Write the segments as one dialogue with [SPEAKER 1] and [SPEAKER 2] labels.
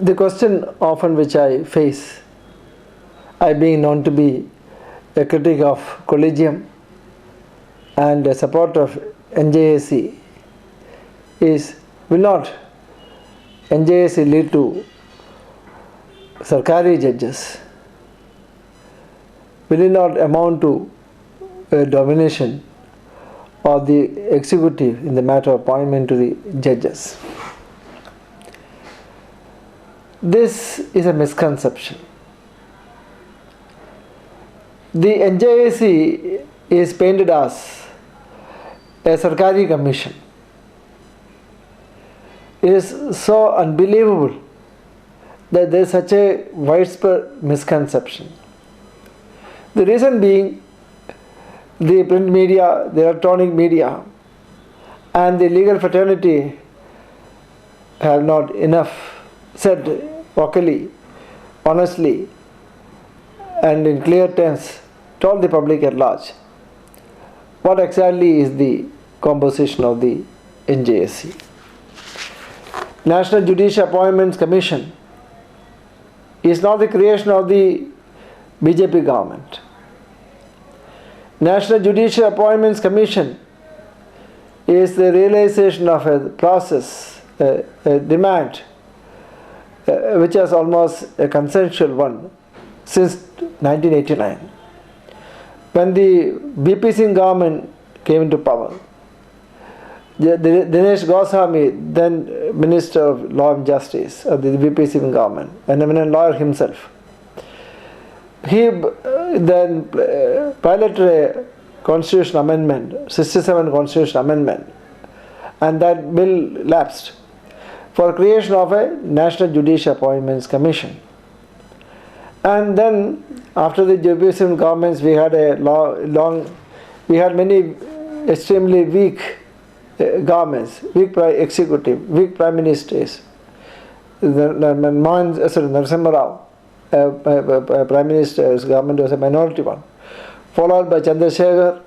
[SPEAKER 1] The question often which I face, I being known to be a critic of Collegium and a supporter of NJAC, is will not NJAC lead to Sarkari judges? Will it not amount to a domination of the executive in the matter of appointment to the judges? This is a misconception. The NJAC is painted as a Sarkari commission. It is so unbelievable that there is such a widespread misconception. The reason being, the print media, the electronic media, and the legal fraternity have not enough said vocally, honestly, and in clear terms told the public at large what exactly is the composition of the NJAC. National Judicial Appointments Commission is not the creation of the BJP government. National Judicial Appointments Commission is the realization of a process, a demand, which is almost a consensual one since 1989. When the BP Singh government came into power, Dinesh Goswami, then Minister of Law and Justice of the BP Singh government, an eminent lawyer himself, he then piloted a constitution amendment, 67 constitution amendment, and that bill lapsed for creation of a National Judicial Appointments Commission. And then after the BP Singh governments, we had we had many extremely weak governments, weak executive, weak prime ministers. Narasimha Rao, prime minister's government was a minority one, followed by Chandrasekhar,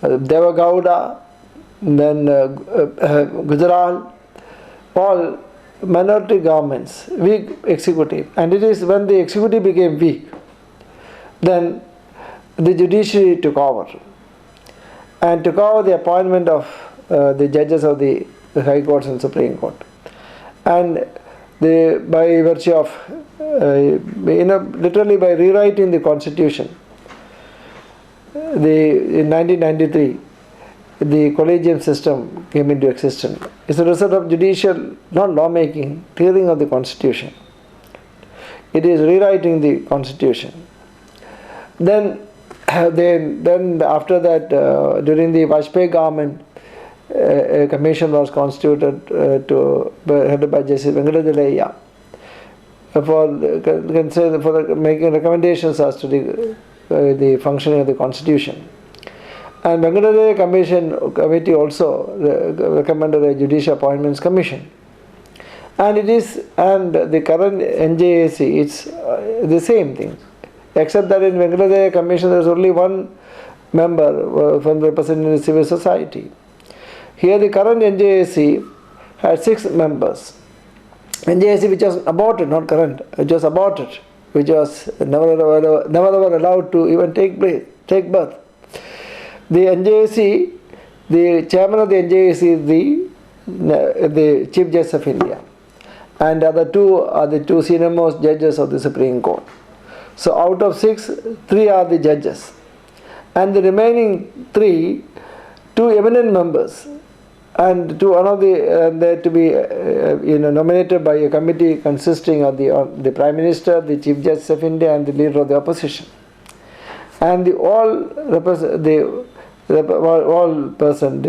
[SPEAKER 1] Deva Gowda, then Gujarat, all minority governments, weak executive. And it is when the executive became weak, then the judiciary took over and took over the appointment of the judges of the High Courts and Supreme Court. And by virtue of, literally by rewriting the Constitution, in 1993, the Collegium system came into existence. It's a result of judicial, not lawmaking, clearing of the Constitution. It is rewriting the Constitution. Then after that, during the Vajpayee government, a commission was constituted headed by Justice Venkatachalayya for making recommendations as to the functioning of the Constitution. And Venkatachalayya committee also recommended a Judicial Appointments Commission. And the current NJAC, it's the same thing, except that in Venkatachalayya Commission there is only one member from representing the civil society. Here the current NJAC had 6 members. NJAC which was aborted, not current, which was aborted, which was never ever allowed to even take birth. The NJAC, the chairman of the NJAC is the Chief Justice of India, and the other 2 are the 2 senior most judges of the Supreme Court. So out of 6, 3 are the judges, and the remaining 3, 2 eminent members, and they're to be nominated by a committee consisting of the Prime Minister, the Chief Justice of India, and the leader of the opposition. And the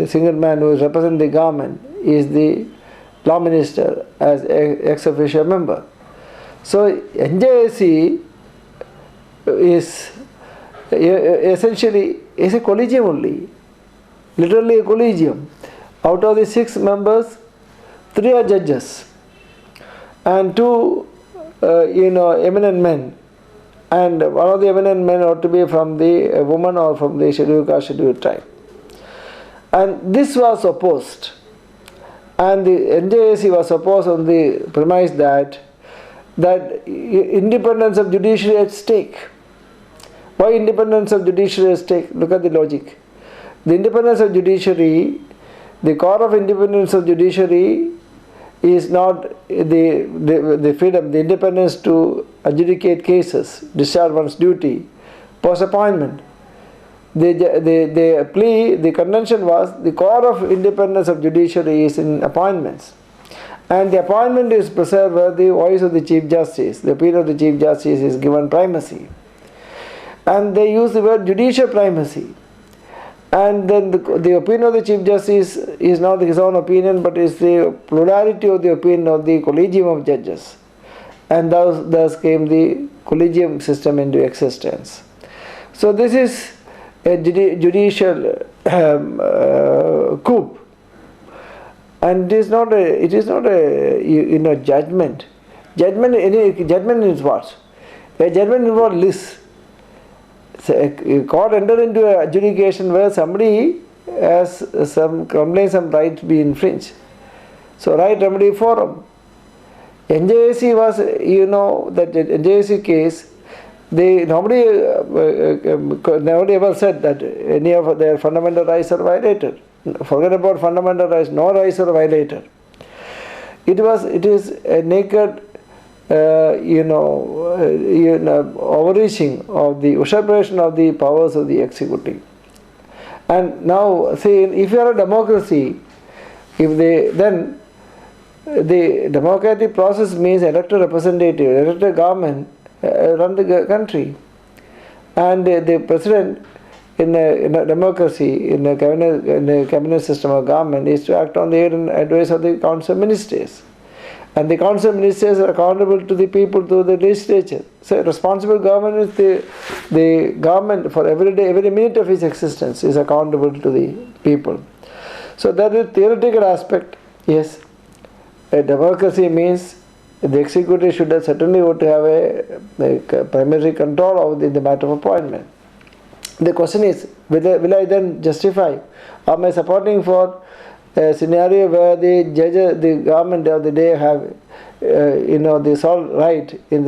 [SPEAKER 1] single man who is representing the government is the Law Minister as ex officio member. So NJAC is essentially a collegium only, literally a collegium. Out of the 6 members, 3 are judges and 2 eminent men, and one of the eminent men ought to be from the woman or from the scheduled caste, scheduled tribe. And this was opposed, and the NJAC was opposed on the premise that that independence of judiciary at stake. Why independence of judiciary at stake? Look at the logic. The independence of judiciary, the core of independence of judiciary is not the freedom, the independence to adjudicate cases, discharge one's duty, post appointment. The contention was the core of independence of judiciary is in appointments. And the appointment is preserved where the voice of the Chief Justice, the opinion of the Chief Justice is given primacy. And they use the word judicial primacy. And then the opinion of the Chief Justice is not his own opinion, but is the plurality of the opinion of the Collegium of judges. And thus came the Collegium system into existence. So this is a judicial coup. And it is not a judgment. Judgment is what? A judgment involves lists. So a court entered into an adjudication where somebody has some complaints, some rights be infringed. So right remedy forum. NJAC was, that NJAC case, nobody ever said that any of their fundamental rights are violated. Forget about fundamental rights, no rights are violated. It is a naked overreaching of the usurpation of the powers of the executive. And now, say, if you are a democracy, then the democratic process means elected representative, elected government run the country. And the president in a democracy, in a cabinet system of government, is to act on the aid and advice of the council ministers. And the council ministers are accountable to the people through the legislature. So responsible government is the government for every day, every minute of its existence is accountable to the people. So that is theoretical aspect. Yes, a democracy means the executive should certainly want to have a primary control over the matter of appointment. The question is, will I then justify, or am I supporting for a scenario where the judges, the government of the day have, the sole right in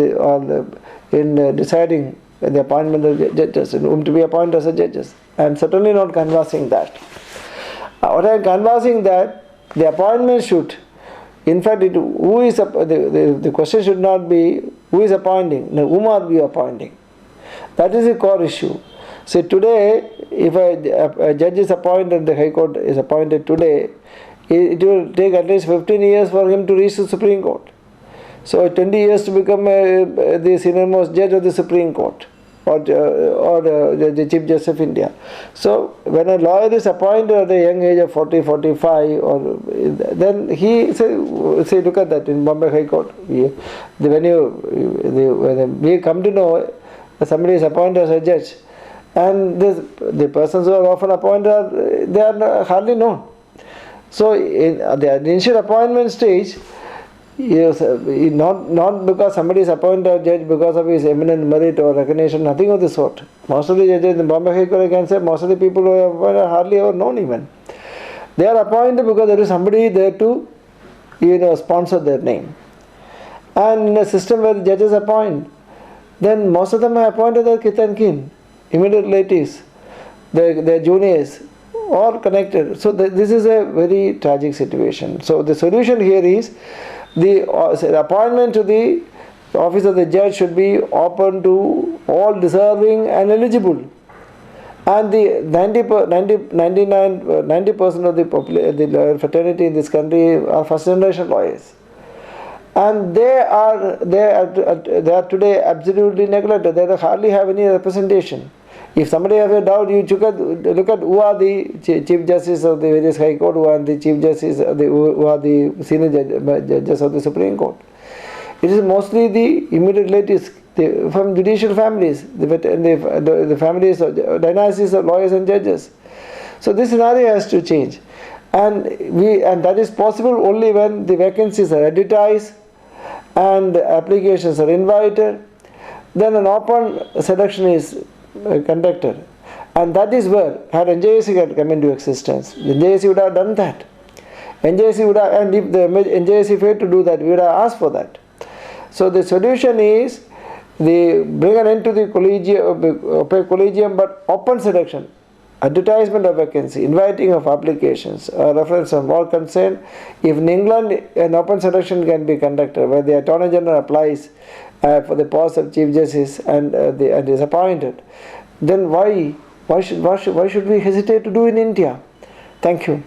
[SPEAKER 1] deciding the appointment of judges and whom to be appointed as judges? I am certainly not canvassing that. What I am canvassing that the appointment should, in fact, the question should not be who is appointing, no, whom are we appointing? That is the core issue. So today, if a judge is appointed, the High Court is appointed today, it will take at least 15 years for him to reach the Supreme Court. So 20 years to become the senior-most judge of the Supreme Court or the Chief Justice of India. So when a lawyer is appointed at a young age of 40, 45, then he say look at that in Bombay High Court. When we come to know that somebody is appointed as a judge, and the persons who are often appointed, they are hardly known. So in the initial appointment stage, not because somebody is appointed as judge because of his eminent merit or recognition, nothing of the sort. Most of the judges in Bombay High Court, I can say, most of the people who are appointed are hardly ever known even. They are appointed because there is somebody there to sponsor their name. And in a system where the judges appoint, then most of them are appointed their kith and kin, immediate relatives, their juniors, all connected. So this is a very tragic situation. So the solution here is the appointment to the office of the judge should be open to all deserving and eligible. And the 90% of the lawyer fraternity in this country are first generation lawyers. And they are today absolutely neglected. They hardly have any representation. If somebody has a doubt, you look at who are the Chief Justice of the various High Court, who are the Chief Justice, who are the senior judges of the Supreme Court. It is mostly the immediate relatives from judicial families, the families of dynasties of lawyers and judges. So this scenario has to change, and that is possible only when the vacancies are advertised and applications are invited. Then an open selection is conducted, and that is where, had NJAC had come into existence, the NJAC would have done that. NJAC would have, and if the NJAC failed to do that, we would have asked for that. So the solution is bring an end to the collegium, but open selection, advertisement of vacancy, inviting of applications, reference on all concerned. If in England an open selection can be conducted where the Attorney General applies for the post of Chief Justice and is appointed, then why should we hesitate to do in India? Thank you.